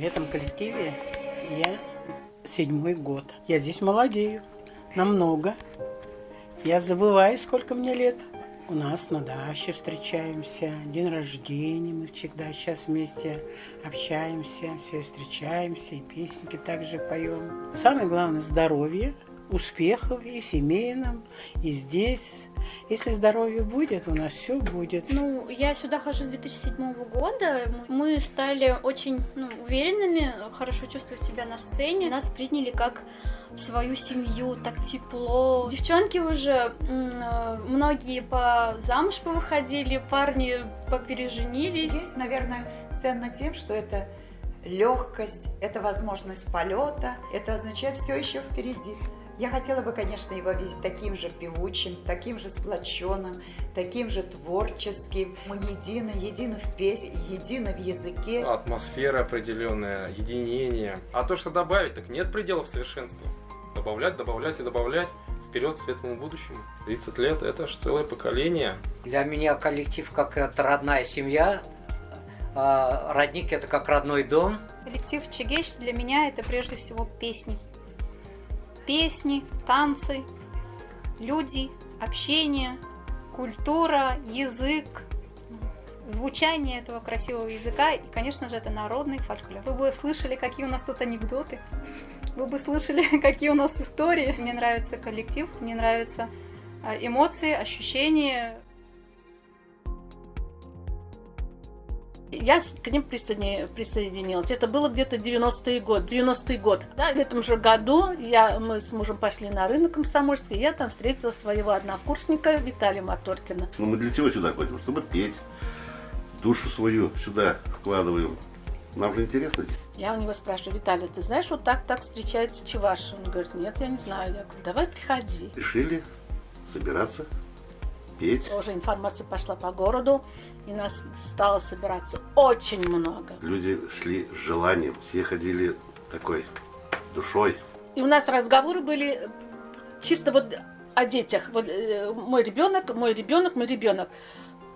этом коллективе я 7-й год. Я здесь молодею намного. Я забываю, сколько мне лет. У нас на даче встречаемся, день рождения, мы всегда сейчас вместе общаемся, все встречаемся, и песенки также поем. Самое главное – здоровье, успехов и семейном, и здесь. Если здоровье будет, у нас все будет. Ну, я сюда хожу с 2007 года. Мы стали очень уверенными, хорошо чувствовать себя на сцене. Нас приняли как свою семью, так тепло. Девчонки уже, многие замуж повыходили, парни попереженились. Здесь, наверное, ценно тем, что это легкость, это возможность полета, это означает все еще впереди. Я хотела бы, конечно, его видеть таким же певучим, таким же сплоченным, таким же творческим. Мы едины в песне, едины в языке. Атмосфера определенная, единение. А то, что добавить, так нет пределов совершенства. Добавлять, добавлять и добавлять. Вперед к светлому будущему. 30 лет – это же целое поколение. Для меня коллектив как это родная семья. Родник – это как родной дом. Коллектив Чегеш для меня это прежде всего песни. Песни, танцы, люди, общение, культура, язык, звучание этого красивого языка и, конечно же, это народный фольклор. Вы бы слышали, какие у нас тут анекдоты, вы бы слышали, какие у нас истории. Мне нравится коллектив, мне нравятся эмоции, ощущения. Я к ним присоединилась. Это было где-то 90-й год. Да, в этом же году мы с мужем пошли на рынок Комсомольский, и я там встретила своего однокурсника Виталия Моторкина. Ну, мы для чего сюда ходим? Чтобы петь, душу свою сюда вкладываем. Нам же интересно. Я у него спрашиваю: Виталий, ты знаешь, вот так встречается чуваши? Он говорит: нет, я не знаю. Я говорю: давай приходи. Решили собираться, петь. Уже информация пошла по городу, и нас стало собираться очень много. Люди шли с желанием, все ходили такой душой. И у нас разговоры были чисто вот о детях. Вот мой ребенок.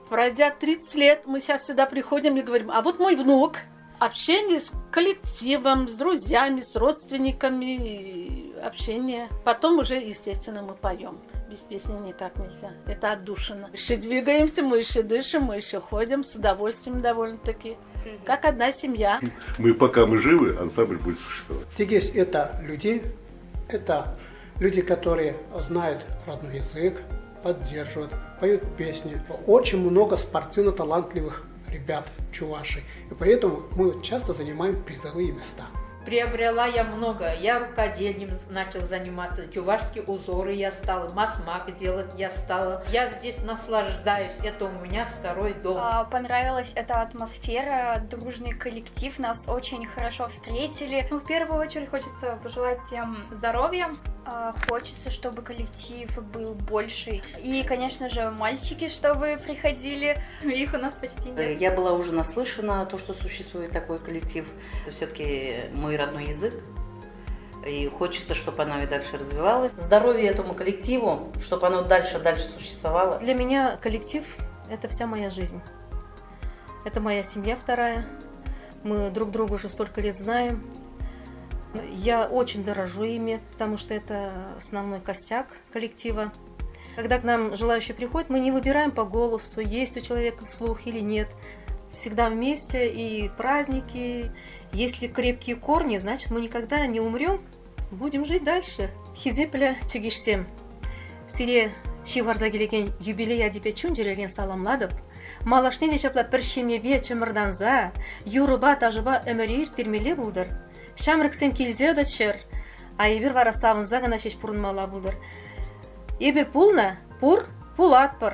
Пройдя 30 лет, мы сейчас сюда приходим и говорим: а вот мой внук. Общение с коллективом, с друзьями, с родственниками, общение. Потом уже, естественно, мы поем. Без песни никак нельзя. Это отдушина. Мы еще двигаемся, мы еще дышим, мы еще ходим с удовольствием довольно-таки. Как одна семья. Пока мы живы, ансамбль будет существовать. Тегес – это люди, которые знают родной язык, поддерживают, поют песни. Очень много спортивно-талантливых ребят чувашей. И поэтому мы часто занимаем призовые места. Приобрела я много. Я рукоделием начала заниматься. Чувашские узоры я стала, масмак делать я стала. Я здесь наслаждаюсь. Это у меня второй дом. Понравилась эта атмосфера, дружный коллектив. Нас очень хорошо встретили. В первую очередь хочется пожелать всем здоровья. Хочется, чтобы коллектив был больше. И, конечно же, мальчики, чтобы приходили. Их у нас почти нет. Я была уже наслышана то, что существует такой коллектив. Это все-таки мой родной язык. И хочется, чтобы оно и дальше развивалось. Здоровье этому коллективу, чтобы оно дальше существовало. Для меня коллектив – это вся моя жизнь. Это моя семья вторая. Мы друг друга уже столько лет знаем. Я очень дорожу ими, потому что это основной костяк коллектива. Когда к нам желающие приходят, мы не выбираем по голосу, есть у человека слух или нет. Всегда вместе, и праздники. Если крепкие корни, значит, мы никогда не умрем, будем жить дальше. Хизепля Чегешсем. Сире Шиварза келеген юбилей адипе чунжерелен саламладып, малашнен ешапла першемебе чымырданза, юрыба тажыба өмірер термеле булдыр. Шамрыксем килзе да чер, а ебір вара савынза гана шеш пурынмала булдыр. Ебір пулна, пур, пулат пыр.